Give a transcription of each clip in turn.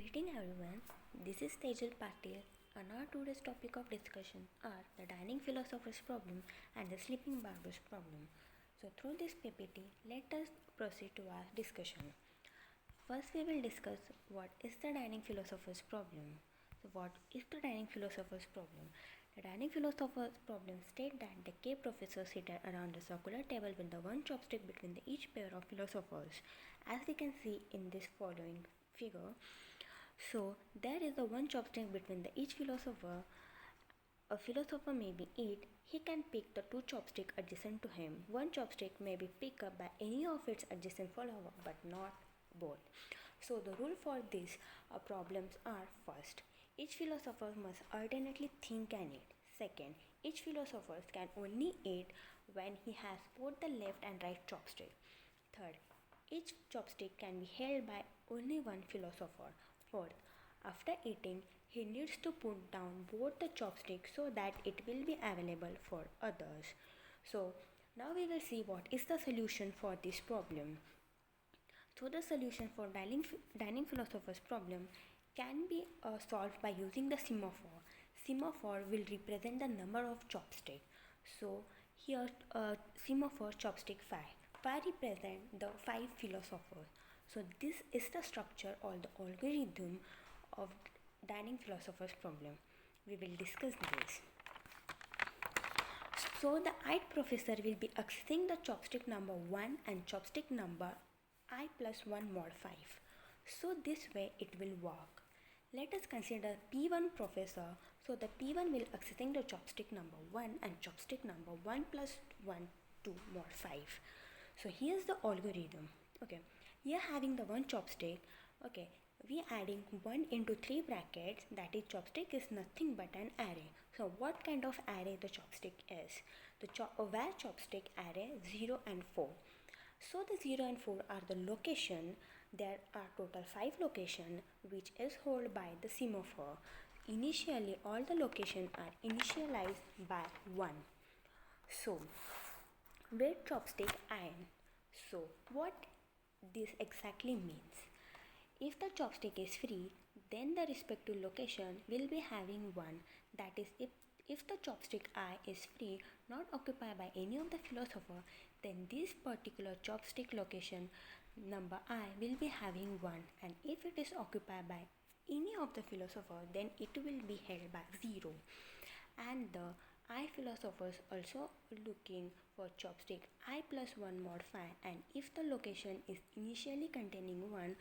Greeting everyone, this is Tejal Patil and our today's topic of discussion are the dining philosopher's problem and the sleeping barber's problem. So through this PPT, let us proceed to our discussion. First we will discuss what is the dining philosopher's problem. So what is the dining philosopher's problem? The dining philosopher's problem states that the cave professors sit around a circular table with the one chopstick between each pair of philosophers. As we can see in this following figure, so there is a one chopstick between each philosopher. A philosopher may be eat. He can pick the two chopsticks adjacent to him. One chopstick may be picked up by any of its adjacent followers, but not both. So the rule for these problems are: first, each philosopher must alternately think and eat. Second, each philosopher can only eat when he has both the left and right chopstick. Third, each chopstick can be held by only one philosopher. Fourth, after eating, he needs to put down both the chopsticks so that it will be available for others. So, now we will see what is the solution for this problem. So, the solution for dining philosopher's problem can be solved by using the semaphore. Semaphore will represent the number of chopsticks. So, here semaphore chopstick 5. 5 represent the 5 philosophers. So this is the structure or the algorithm of dining philosopher's problem. We will discuss this. So the ith professor will be accessing the chopstick number 1 and chopstick number I plus 1 mod 5. So this way it will work. Let us consider P1 professor. So the P1 will accessing the chopstick number 1 and chopstick number 1 plus 1 2 mod 5. So here's the algorithm. Okay, here having the one chopstick. Okay, we adding 1 into 3 brackets, that is chopstick is nothing but an array. So what kind of array the chopstick is? The where chopstick array 0 and 4. So the 0 and 4 are the location. There are total 5 location which is held by the semaphore. Initially all the location are initialized by 1. So where chopstick iron. So what this exactly means? If the chopstick is free, then the respective location will be having 1. That is, if the chopstick I is free, not occupied by any of the philosopher, then this particular chopstick location number I will be having 1. And if it is occupied by any of the philosopher, then it will be held by 0. And the I philosophers also looking for chopstick I plus 1 mod 5, and if the location is initially containing 1,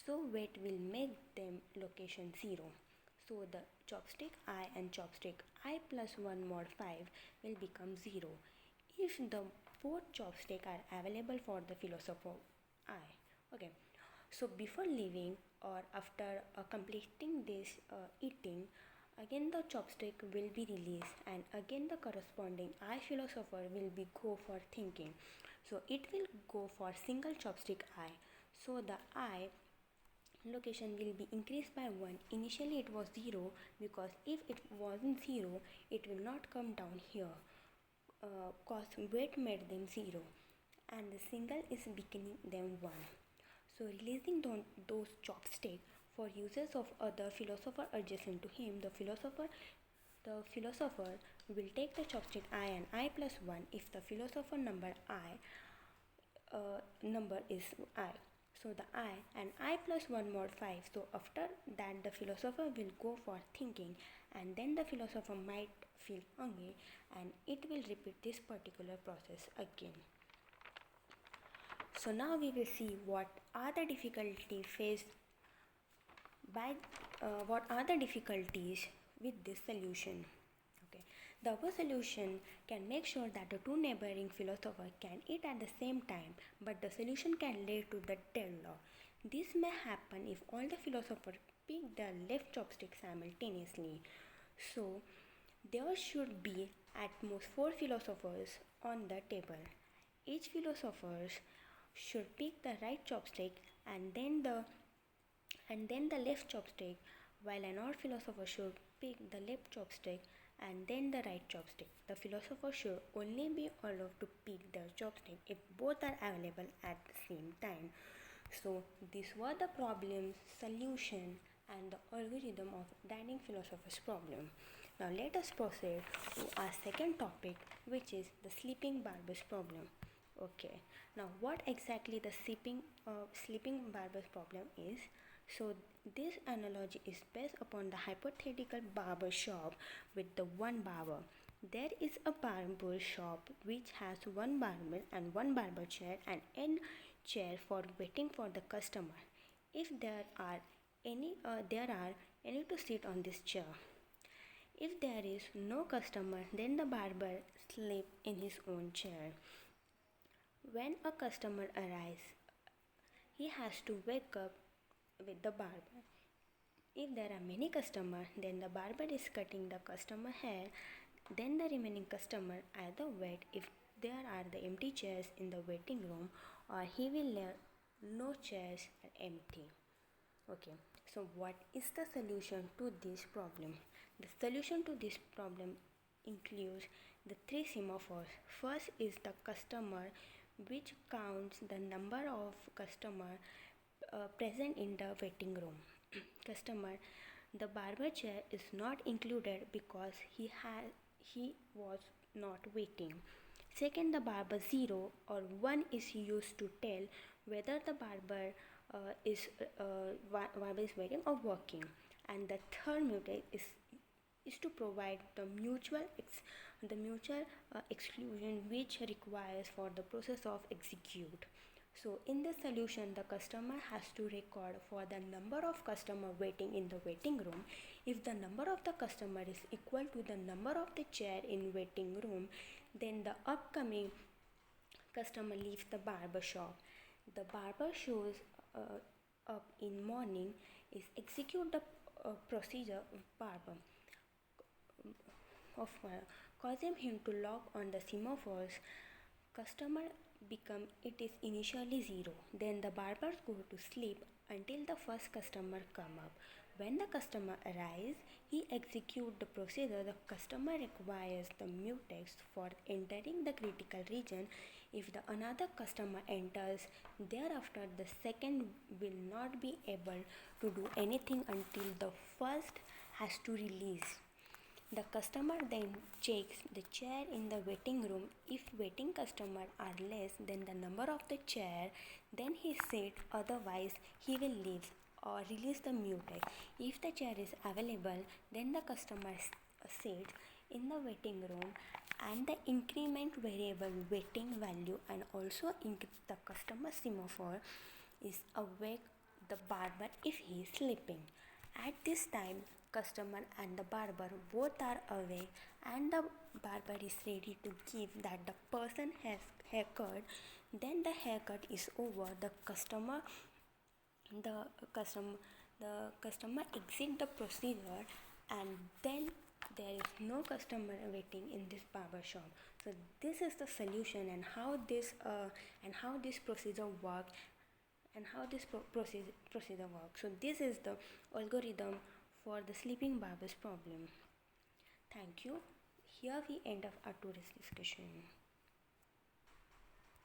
so weight will make them location 0. So the chopstick I and chopstick I plus 1 mod 5 will become 0 if the both chopsticks are available for the philosopher I. Okay, so before leaving or after completing this eating, again the chopstick will be released and again the corresponding I philosopher will be go for thinking. So it will go for single chopstick I. So the I location will be increased by 1. Initially it was 0 because if it wasn't 0 it will not come down here cause weight made them 0 and the single is becoming them 1. So releasing those chopsticks for uses of other philosopher adjacent to him, the philosopher will take the chopstick I and I plus 1 if the philosopher number number is I. So the I and I plus 1 mod 5. So after that the philosopher will go for thinking and then the philosopher might feel hungry and it will repeat this particular process again. So now we will see what are the difficulties faced by what are the difficulties with this solution. Okay, the above solution can make sure that the two neighboring philosophers can eat at the same time, but the solution can lead to the deadlock. This may happen if all the philosophers pick their left chopstick simultaneously. So there should be at most 4 philosophers on the table. Each philosopher should pick the right chopstick and then the left chopstick, while another philosopher should pick the left chopstick and then the right chopstick. The philosopher should only be allowed to pick their chopstick if both are available at the same time. So these were the problem's solution and the algorithm of dining philosopher's problem. Now let us proceed to our second topic, which is the sleeping barber's problem. Okay, now what exactly the sleeping barber's problem is? So this analogy is based upon the hypothetical barber shop with the one barber. There is a barber shop which has one barber and one barber chair and an chair for waiting for the customer. If there are any to sit on this chair. If there is no customer, then the barber sleeps in his own chair. When a customer arrives, he has to wake up with the barber. If there are many customers, then the barber is cutting the customer hair. Then the remaining customer either wait if there are the empty chairs in the waiting room, or he will leave no chairs are empty. Okay, so what is the solution to this problem? The solution to this problem includes the three semaphores. First is the customer, which counts the number of customer present in the waiting room. Customer, the barber chair is not included because he was not waiting. Second, the barber 0 or 1 is used to tell whether the barber is waiting or working. And the third mutate is to provide the mutual exclusion which requires for the process of execute. So in this solution, the customer has to record for the number of customer waiting in the waiting room. If the number of the customer is equal to the number of the chair in waiting room, then the upcoming customer leaves the barber shop. The barber shows up in morning is execute the procedure of barber of causing him to lock on the semaphores. Customer become it is initially 0. Then the barbers go to sleep until the first customer come up. When the customer arrives, he execute the procedure. The customer requires the mutex for entering the critical region. If the another customer enters, thereafter the second will not be able to do anything until the first has to release. The customer then checks the chair in the waiting room. If waiting customers are less than the number of the chair, then he sits, otherwise he will leave or release the mutex. If the chair is available, then the customer sits in the waiting room and the increment variable waiting value and also the customer semaphore is awake the barber if he is sleeping. At this time, customer and the barber both are awake and the barber is ready to give that the person has haircut. Then the haircut is over. The customer the customer exit the procedure, and then there is no customer waiting in this barber shop. So this is the solution and how this procedure works and how this procedure works. So this is the algorithm for the sleeping barber's problem. Thank you. Here we end of our today's discussion.